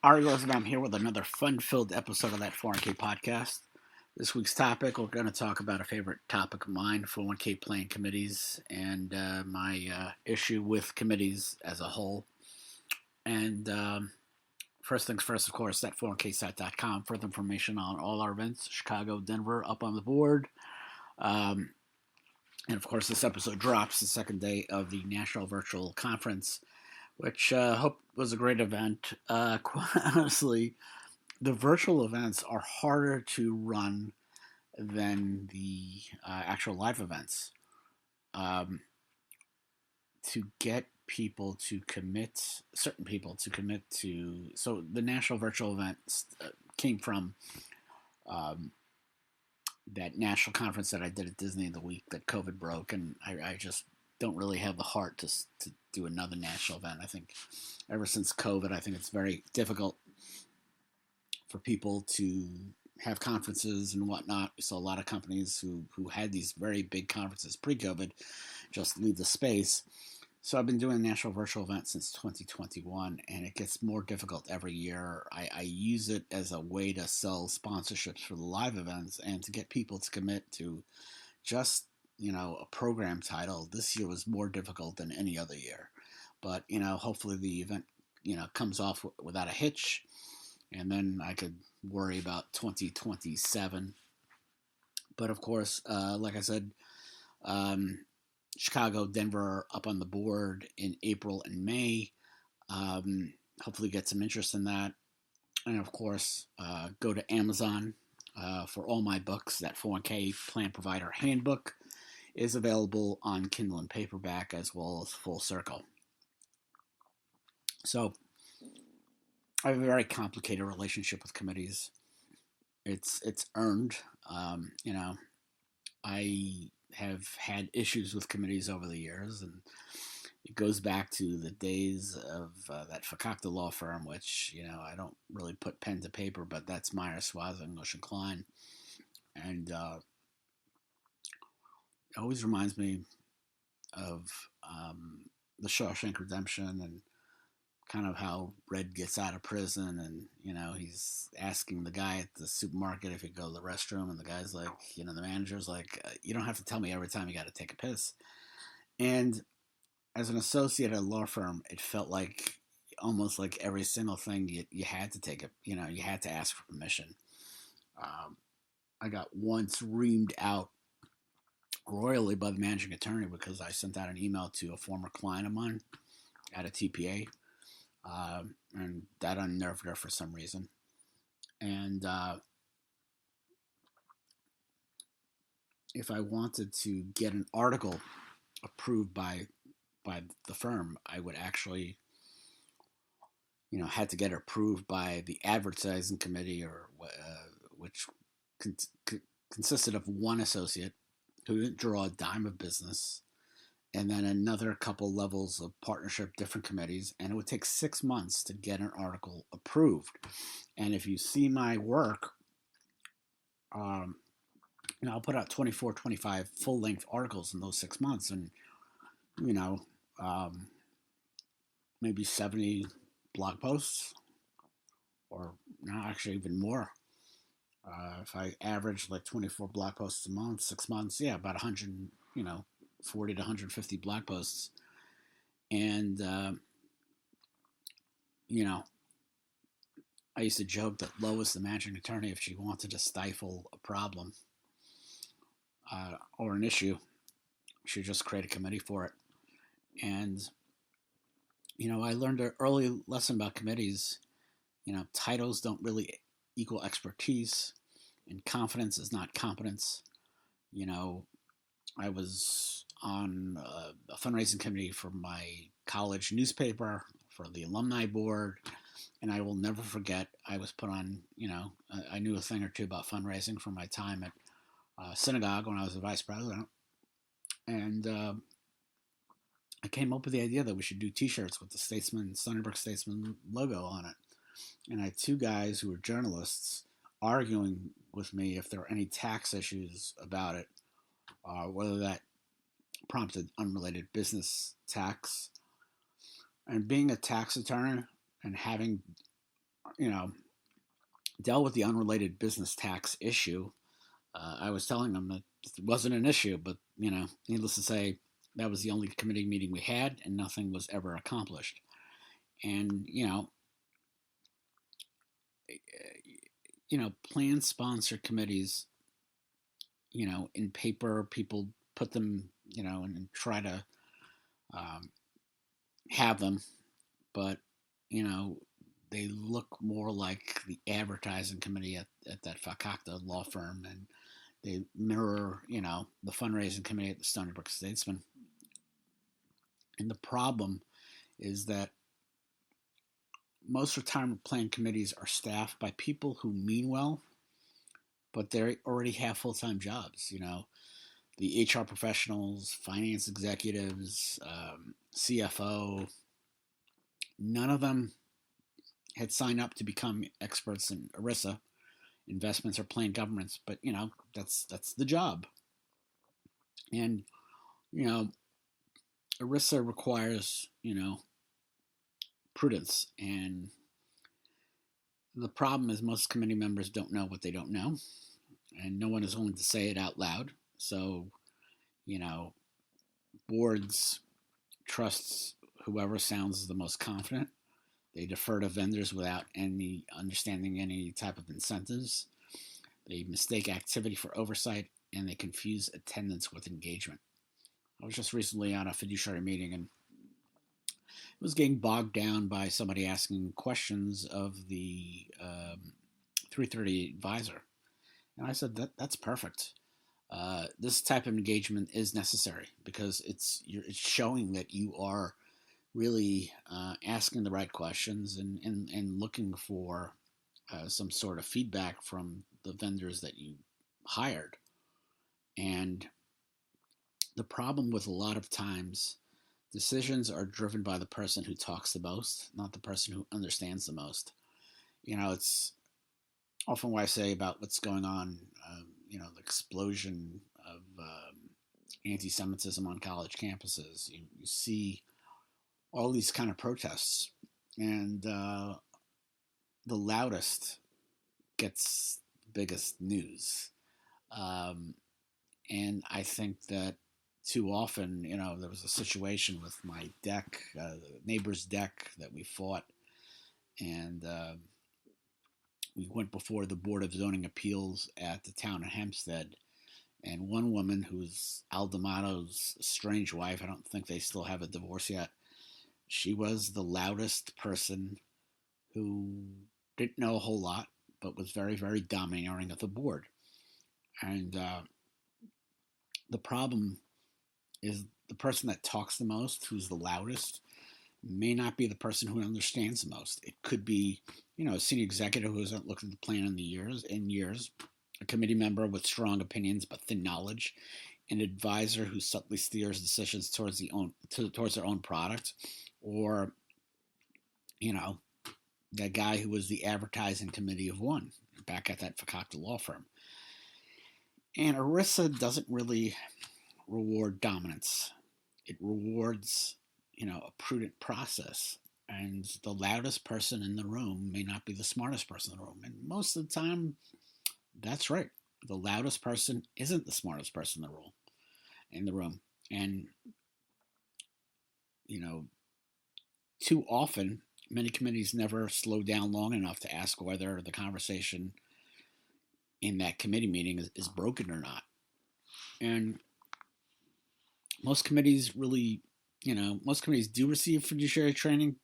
Ary Rosenbaum here with another fun-filled episode of that 401k podcast. This week's topic, we're going to talk about a favorite topic of mine, 401k plan committees, and my issue with committees as a whole. And first things first, of course, that 401ksite.com. Further information on all our events, Chicago, Denver, up on the board. And of course, this episode drops the second day of the National Virtual Conference, which I hope was a great event. Quite honestly, the virtual events are harder to run than the actual live events. To get people to commit, certain people to commit to, so the National Virtual Event came from that national conference that I did at Disney the week that COVID broke, and I just don't really have the heart to do another national event. I think ever since COVID, I think it's very difficult for people to have conferences and whatnot. We saw a lot of companies who had these very big conferences pre-COVID just leave the space. So I've been doing national virtual events since 2021, and it gets more difficult every year. I use it as a way to sell sponsorships for the live events and to get people to commit to just, a program title. This year was more difficult than any other year. But, hopefully the event, comes off without a hitch, and then I could worry about 2027. But of course, like I said, Chicago, Denver are up on the board in April and May. Hopefully get some interest in that. And of course, go to Amazon for all my books. That 401k Plan Provider Handbook is available on Kindle and paperback as well as Full Circle. So I have a very complicated relationship with committees. It's earned. I have had issues with committees over the years, and it goes back to the days of that Fakakta law firm, which, I don't really put pen to paper, but that's Meyer, Swaza, English, and Klein. And it always reminds me of the Shawshank Redemption and kind of how Red gets out of prison, and he's asking the guy at the supermarket if he go to the restroom, and the guy's like, the manager's like, you don't have to tell me every time you got to take a piss. And as an associate at a law firm, it felt like almost like every single thing you had to take you had to ask for permission. I got once reamed out royally by the managing attorney because I sent out an email to a former client of mine at a TPA. And that unnerved her for some reason. And if I wanted to get an article approved by the firm, I would actually, had to get it approved by the advertising committee, or which consisted of one associate who didn't draw a dime of business, and then another couple levels of partnership, different committees, and it would take 6 months to get an article approved. And if you see my work, I'll put out 24, 25 full-length articles in those 6 months, and, maybe 70 blog posts, or now actually even more. If I average like 24 blog posts a month, 6 months, about 100, 40 to 150 blog posts. And, I used to joke that Lois, the managing attorney, if she wanted to stifle a problem or an issue, she'd just create a committee for it. And, I learned an early lesson about committees. Titles don't really equal expertise, and confidence is not competence. I was on a fundraising committee for my college newspaper, for the alumni board, and I will never forget, I was put on, I knew a thing or two about fundraising from my time at synagogue when I was the vice president. And I came up with the idea that we should do t-shirts with the Stony Brook Statesman logo on it. And I had two guys who were journalists arguing with me if there were any tax issues about it, whether that prompted unrelated business tax. And being a tax attorney and having you know, dealt with the unrelated business tax issue, I was telling them that it wasn't an issue, but needless to say, that was the only committee meeting we had, and nothing was ever accomplished. And plan sponsor committees, in paper, people put them, and try to um, have them, but you know, they look more like the advertising committee at that Fakakta law firm, and they mirror, the fundraising committee at the Stony Brook Statesman. And the problem is that most retirement plan committees are staffed by people who mean well, but they already have full time jobs. The HR professionals, finance executives, CFO, none of them had signed up to become experts in ERISA, investments or plan governance. But that's the job. And you know, ERISA requires prudence, and the problem is most committee members don't know what they don't know, and no one is willing to say it out loud. So you know, boards trusts whoever sounds the most confident. They defer to vendors without any understanding any type of incentives. They mistake activity for oversight, and they confuse attendance with engagement. I was just recently on a fiduciary meeting, and it was getting bogged down by somebody asking questions of the 330 advisor. And I said, that's perfect. This type of engagement is necessary because it's showing that you are really asking the right questions, and looking for some sort of feedback from the vendors that you hired. And the problem with a lot of times, decisions are driven by the person who talks the most, not the person who understands the most. It's often what I say about what's going on, the explosion of anti Semitism on college campuses. You see all these kind of protests, and the loudest gets the biggest news. Um, and I think that too often, there was a situation with my deck, the neighbor's deck that we fought, and we went before the Board of Zoning Appeals at the town of Hempstead. And one woman, who's Al D'Amato's estranged wife, I don't think they still have a divorce yet, she was the loudest person who didn't know a whole lot, but was very, very domineering of the board. And the problem is the person that talks the most, who's the loudest, may not be the person who understands the most. It could be, a senior executive who hasn't looked at the plan in years, a committee member with strong opinions but thin knowledge, an advisor who subtly steers decisions towards their own product, or that guy who was the advertising committee of one back at that Fakakta law firm. And ERISA doesn't really reward dominance. It rewards, a prudent process. And the loudest person in the room may not be the smartest person in the room. And most of the time, that's right. The loudest person isn't the smartest person in the room. And, too often, many committees never slow down long enough to ask whether the conversation in that committee meeting is broken or not. And most committees really, most committees do receive fiduciary training,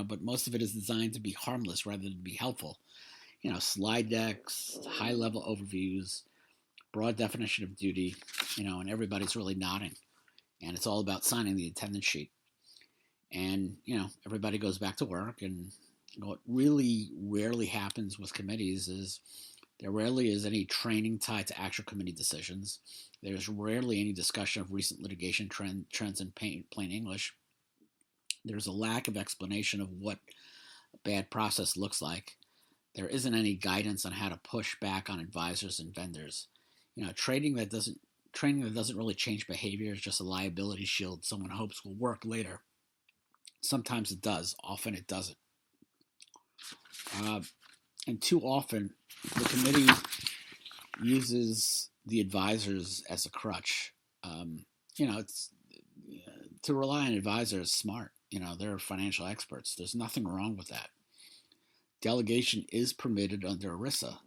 but most of it is designed to be harmless rather than be helpful. Slide decks, high level overviews, broad definition of duty, and everybody's really nodding. And it's all about signing the attendance sheet. And, everybody goes back to work. And what really rarely happens with committees is there rarely is any training tied to actual committee decisions. There's rarely any discussion of recent litigation trends in plain English. There's a lack of explanation of what a bad process looks like. There isn't any guidance on how to push back on advisors and vendors. Training that doesn't really change behavior is just a liability shield someone hopes will work later. Sometimes it does. Often it doesn't. And too often, the committee uses the advisors as a crutch. It's to rely on advisors is smart. They're financial experts. There's nothing wrong with that. Delegation is permitted under ERISA.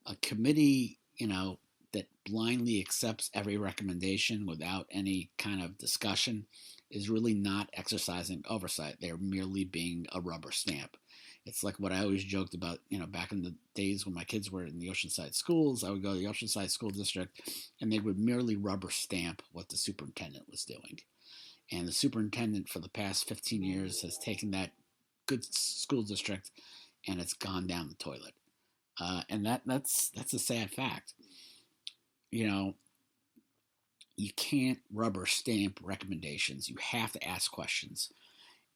A committee, that blindly accepts every recommendation without any kind of discussion is really not exercising oversight. They're merely being a rubber stamp. It's like what I always joked about, back in the days when my kids were in the Oceanside schools. I would go to the Oceanside School District and they would merely rubber stamp what the superintendent was doing. And the superintendent for the past 15 years has taken that good school district and it's gone down the toilet. And that's a sad fact. You know, you can't rubber stamp recommendations. You have to ask questions,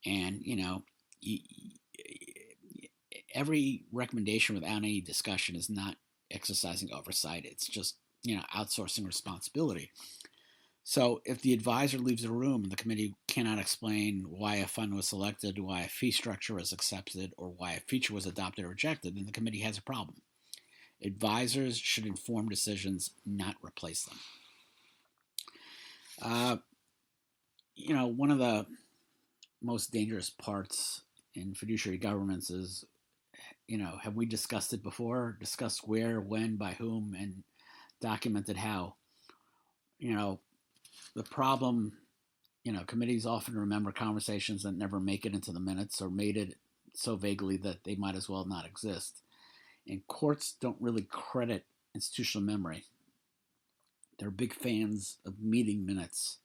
and you, every recommendation without any discussion is not exercising oversight. It's just outsourcing responsibility. So if the advisor leaves the room and the committee cannot explain why a fund was selected, why a fee structure was accepted, or why a feature was adopted or rejected, then the committee has a problem. Advisors should inform decisions, not replace them. One of the most dangerous parts in fiduciary governments is, have we discussed it before? Discussed where, when, by whom, and documented how. The problem, committees often remember conversations that never make it into the minutes or made it so vaguely that they might as well not exist. And courts don't really credit institutional memory. They're big fans of meeting minutes.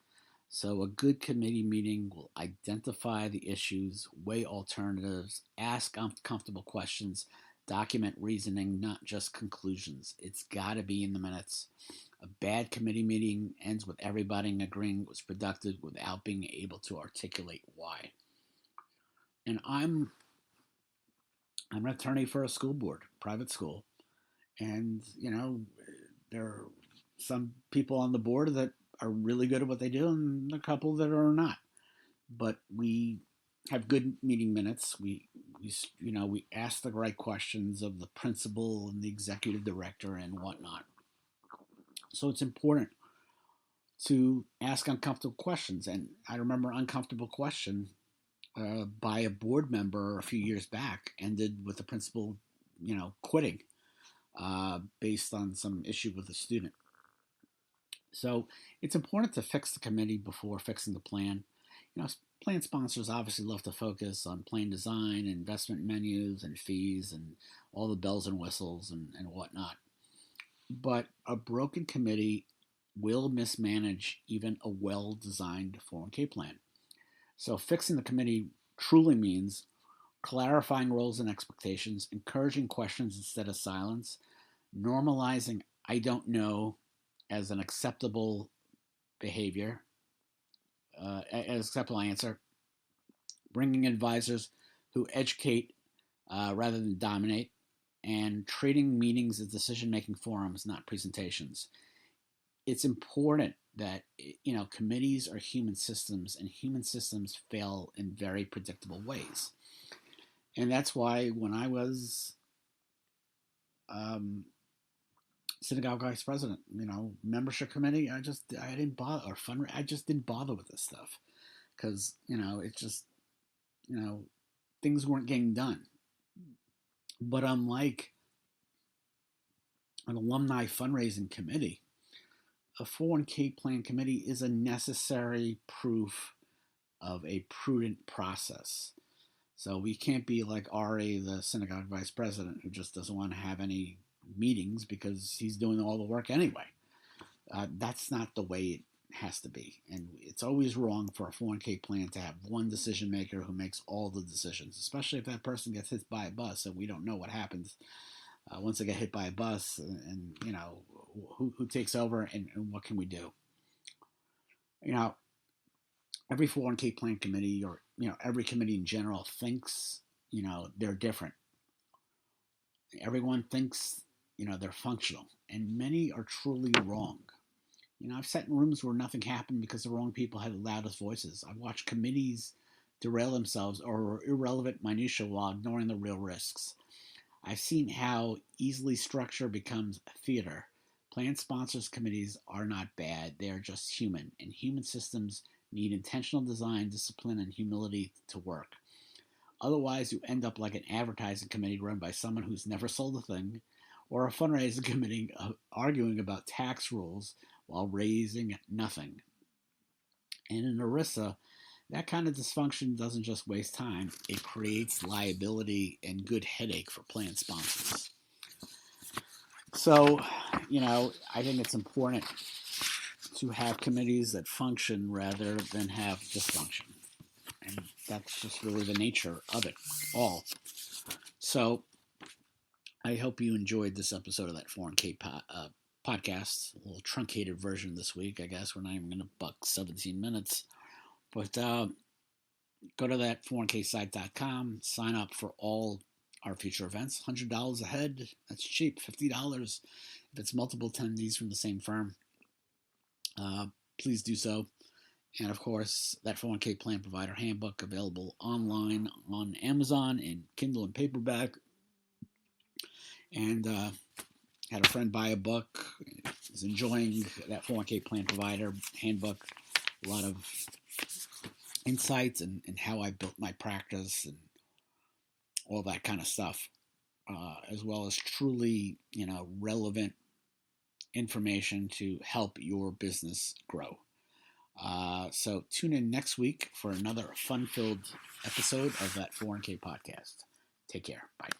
So a good committee meeting will identify the issues, weigh alternatives, ask uncomfortable questions, document reasoning, not just conclusions. It's got to be in the minutes. A bad committee meeting ends with everybody agreeing it was productive without being able to articulate why. And I'm an attorney for a school board, private school, and there are some people on the board that are really good at what they do, and a couple that are not. But we have good meeting minutes. We ask the right questions of the principal and the executive director and whatnot. So it's important to ask uncomfortable questions. And I remember an uncomfortable question by a board member a few years back ended with the principal, quitting based on some issue with a student. So it's important to fix the committee before fixing the plan. Plan sponsors obviously love to focus on plan design, investment menus, and fees, and all the bells and whistles and whatnot. But a broken committee will mismanage even a well-designed 401k plan. So fixing the committee truly means clarifying roles and expectations, encouraging questions instead of silence, normalizing "I don't know" as an acceptable behavior, an acceptable answer, bringing advisors who educate rather than dominate, and treating meetings as decision-making forums, not presentations. It's important that committees are human systems, and human systems fail in very predictable ways. And that's why when I was synagogue vice president, membership committee, I didn't bother, or I just didn't bother with this stuff because it just things weren't getting done. But unlike an alumni fundraising committee, a 401k plan committee is a necessary proof of a prudent process. So we can't be like Ary, the synagogue vice president, who just doesn't want to have any meetings because he's doing all the work anyway. That's not the way it has to be. And it's always wrong for a 401k plan to have one decision maker who makes all the decisions, especially if that person gets hit by a bus and we don't know what happens once they get hit by a bus, and who takes over and what can we do. Every 401k plan committee, or every committee in general, thinks they're different. Everyone thinks they're functional, and many are truly wrong. I've sat in rooms where nothing happened because the wrong people had the loudest voices. I've watched committees derail themselves or irrelevant minutiae while ignoring the real risks. I've seen how easily structure becomes theater. Plan sponsors committees are not bad, they are just human, and human systems need intentional design, discipline, and humility to work. Otherwise, you end up like an advertising committee run by someone who's never sold a thing, or a fundraising committee arguing about tax rules while raising nothing. And in ERISA, that kind of dysfunction doesn't just waste time, it creates liability and good headache for plan sponsors. So, I think it's important to have committees that function rather than have dysfunction. And that's just really the nature of it all. So, I hope you enjoyed this episode of that 4K podcast. A little truncated version this week, I guess. We're not even going to buck 17 minutes. But go to that 4KSite.com, sign up for all our future events. $100 a head, that's cheap. $50 if it's multiple attendees from the same firm. Please do so. And of course, that 401k Plan Provider Handbook available online on Amazon in Kindle and paperback. And had a friend buy a book, is enjoying that 401k Plan Provider Handbook. A lot of insights and how I built my practice and all that kind of stuff, as well as truly, relevant information to help your business grow. So tune in next week for another fun-filled episode of that 4K podcast. Take care. Bye.